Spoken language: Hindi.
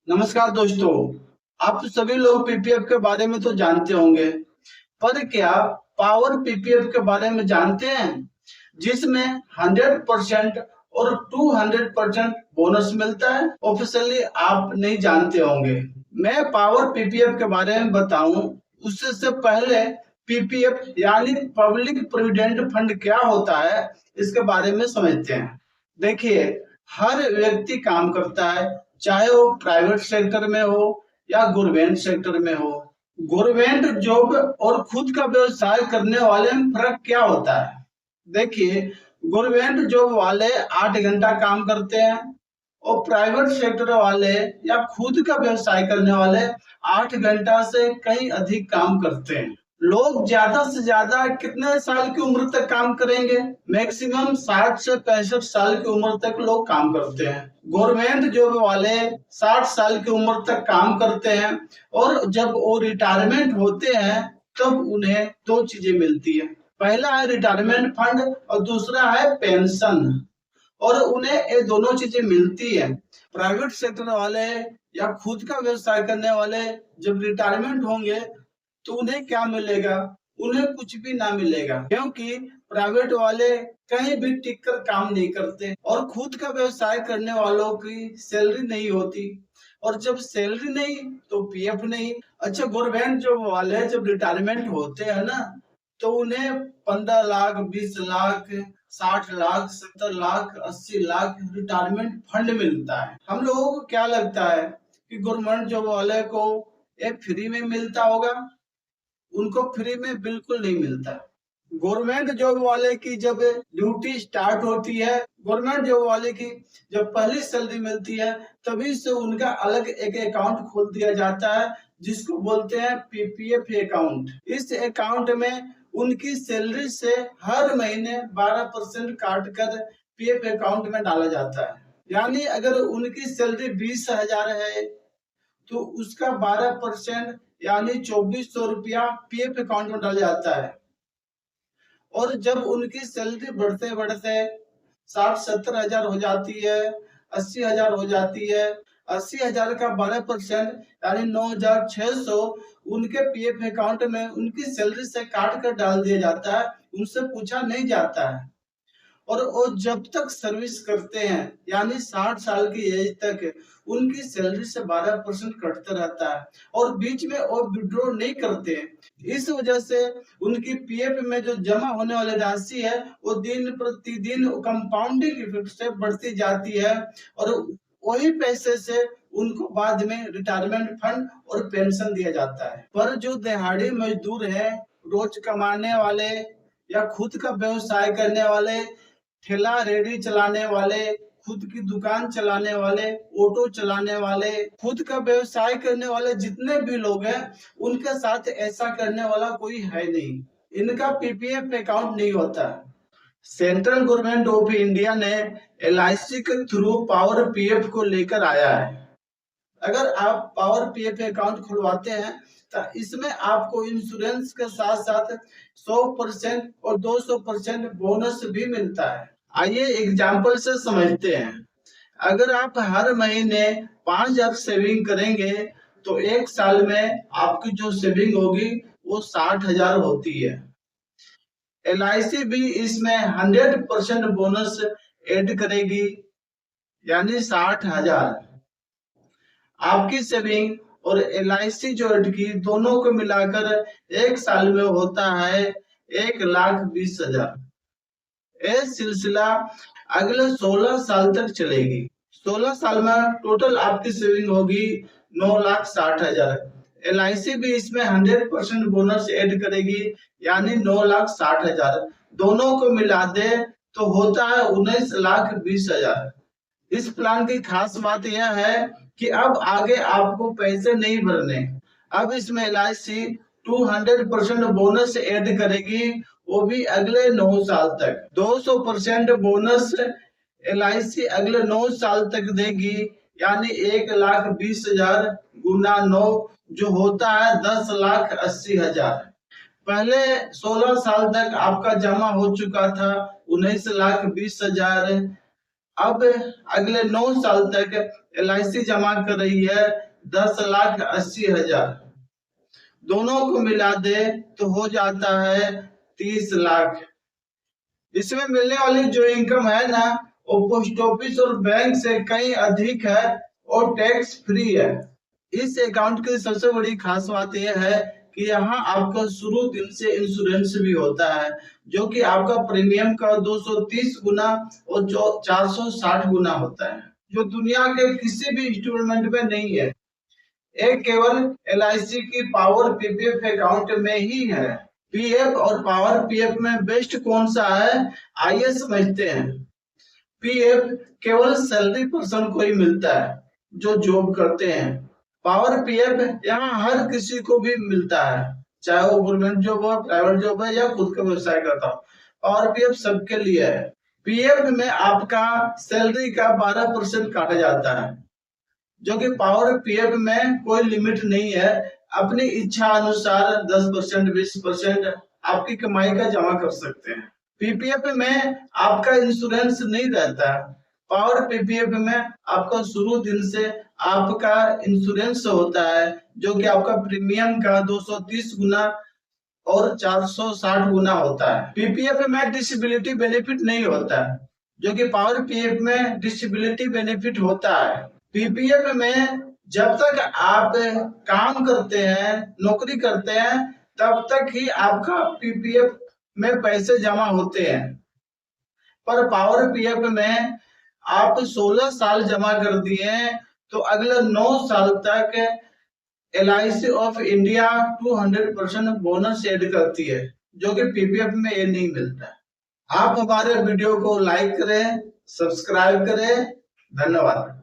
नमस्कार दोस्तों। आप सभी लोग पीपीएफ के बारे में तो जानते होंगे, पर क्या पावर पीपीएफ के बारे में जानते हैं, जिसमें 100% और 200% बोनस मिलता है। ऑफिशियली आप नहीं जानते होंगे। मैं पावर पीपीएफ के बारे में बताऊं उससे से पहले पीपीएफ यानी पब्लिक प्रोविडेंट फंड क्या होता है, इसके बारे में समझते हैं। देखिए, हर व्यक्ति काम करता है, चाहे वो प्राइवेट सेक्टर में हो या गवर्नमेंट सेक्टर में हो। गवर्नमेंट जॉब और खुद का व्यवसाय करने वाले में फर्क क्या होता है? देखिए, गवर्नमेंट जॉब वाले 8 घंटा काम करते हैं और प्राइवेट सेक्टर वाले या खुद का व्यवसाय करने वाले 8 घंटा से कहीं अधिक काम करते हैं। लोग ज्यादा से ज्यादा कितने साल की उम्र तक काम करेंगे? मैक्सिमम 60 से 65 साल की उम्र तक लोग काम करते हैं। गवर्नमेंट जॉब वाले 60 साल की उम्र तक काम करते हैं और जब वो रिटायरमेंट होते हैं तब उन्हें दो चीजें मिलती है। पहला है रिटायरमेंट फंड और दूसरा है पेंशन, और उन्हें ये दोनों चीजें मिलती है। प्राइवेट सेक्टर वाले या खुद का व्यवसाय करने वाले जब रिटायरमेंट होंगे तो उन्हें क्या मिलेगा? उन्हें कुछ भी ना मिलेगा, क्योंकि प्राइवेट वाले कहीं भी टिक कर काम नहीं करते और खुद का व्यवसाय करने वालों की सैलरी नहीं होती, और जब सैलरी नहीं तो पीएफ नहीं। अच्छा, गवर्नमेंट जॉब वाले जब रिटायरमेंट होते हैं ना, तो उन्हें 15 लाख, 20 लाख, 60 लाख, 70 लाख, 80 लाख रिटायरमेंट फंड मिलता है। हम लोगों को क्या लगता है कि गवर्नमेंट जॉब वाले को ये फ्री में मिलता होगा? उनको फ्री में बिल्कुल नहीं मिलता। गवर्नमेंट जॉब वाले की जब ड्यूटी स्टार्ट होती है, गवर्नमेंट जॉब वाले की जब पहली सैलरी मिलती है, तभी से उनका अलग एक अकाउंट खोल दिया जाता है, जिसको बोलते हैं पीपीएफ अकाउंट। इस अकाउंट में उनकी सैलरी से हर महीने 12% काट कर पीएफ अकाउंट में डाला जाता है। यानी अगर उनकी सैलरी 20,000 है तो उसका 12% यानी 2400 रुपया पीएफ अकाउंट में डाला जाता है। और जब उनकी सैलरी बढ़ते बढ़ते 60-70 हजार हो जाती है, 80 हजार हो जाती है, 80 हजार का 12% यानी 9,600 उनके पीएफ अकाउंट में उनकी सैलरी से काट कर डाल दिया जाता है। उनसे पूछा नहीं जाता है, और वो जब तक सर्विस करते हैं यानी 60 साल की एज तक उनकी सैलरी से 12% कटता रहता है और बीच में वो विड्रॉ नहीं करते। इस वजह से उनकी पीएफ में जो जमा होने वाली राशि है वो दिन प्रतिदिन कंपाउंडिंग इफेक्ट से बढ़ती जाती है, और वही पैसे से उनको बाद में रिटायरमेंट फंड और पेंशन दिया जाता है। पर जो दिहाड़ी मजदूर है, रोज कमाने वाले या खुद का व्यवसाय करने वाले, ठेला रेडी चलाने वाले, खुद की दुकान चलाने वाले, ऑटो चलाने वाले, खुद का व्यवसाय करने वाले जितने भी लोग हैं, उनके साथ ऐसा करने वाला कोई है नहीं। इनका पीपीएफ अकाउंट नहीं होता। सेंट्रल गवर्नमेंट ऑफ इंडिया ने एलआईसी के थ्रू पावर पीएफ को लेकर आया है। अगर आप पावर पीएफ अकाउंट खुलवाते हैं तो इसमें आपको इंश्योरेंस के साथ साथ 100% और 200% बोनस भी मिलता है। आइए एग्जाम्पल से समझते हैं। अगर आप हर महीने 5,000 सेविंग करेंगे तो एक साल में आपकी जो सेविंग होगी वो 60,000 होती है। एलआईसी भी इसमें 100% बोनस ऐड करेगी, यानी 60,000। आपकी सेविंग और एलआईसी जो ऐड की दोनों को मिलाकर एक साल में होता है 1,20,000। ये सिलसिला अगले 16 साल तक चलेगी। 16 साल में टोटल आपकी सेविंग होगी 9,60,000। एलआईसी भी इसमें 100% बोनस ऐड करेगी, यानी 9,60,000। दोनों को मिला दे तो होता है 19,20,000। इस प्लान की खास बात यह है कि अब आगे आपको पैसे नहीं भरने। अब इसमें एलआईसी 200% बोनस ऐड करेगी, वो भी अगले 9 साल तक। 200% बोनस एलआईसी अगले 9 साल तक देगी, यानी 1,20,000 गुना 9 जो होता है 10,80,000। पहले 16 साल तक आपका जमा हो चुका था 19,20,000, अब अगले 9 साल तक LIC जमा कर रही है 10,80,000। दोनों को मिला दे तो हो जाता है 30 लाख। इसमें मिलने वाली जो इनकम है ना, वो पोस्ट ऑफिस और बैंक से कहीं अधिक है और टैक्स फ्री है। इस अकाउंट की सबसे बड़ी खास बात यह है कि यहाँ आपका शुरू दिन से इंश्योरेंस भी होता है, जो कि आपका प्रीमियम का 230 गुना और 460 गुना होता है, जो दुनिया के किसी भी इंस्टॉलमेंट में नहीं है। एक केवल LIC की पावर PPF अकाउंट में ही है। PF और पावर PF में बेस्ट कौन सा है, आइए समझते हैं। PF केवल सैलरी पर्सन को ही मिलता है जो जॉब करते हैं। पावर PF यहाँ हर किसी को भी मिलता है, चाहे वो गवर्नमेंट जॉब हो, प्राइवेट जॉब है या खुद का व्यवसाय करता हो। पावर PF सबके लिए है। PF में आपका सैलरी का 12% काटा जाता है, जो कि पावर PF में कोई लिमिट नहीं है। अपनी इच्छा अनुसार 10%, 20% आपकी कमाई का जमा कर सकते हैं। PPF में आपका इंश्योरेंस नहीं रहता। पावर PPF में आपका शुरू दिन से आपका इंश्योरेंस होता है, जो कि आपका प्रीमियम का 230 गुना और 460 गुना होता है। PPF में डिसेबिलिटी बेनिफिट नहीं होता, जो कि पावर PF में डिसेबिलिटी बेनिफिट होता है। PPF में जब तक आप काम करते हैं, नौकरी करते हैं, तब तक ही आपका PPF में पैसे जमा होते हैं। पर पावर PF में आप 16 साल जमा कर दिए तो अगले 9 साल तक LIC of India 200% bonus add करती है, जो कि PPF में ये नहीं मिलता। आप हमारे वीडियो को लाइक करें, सब्सक्राइब करें। धन्यवाद।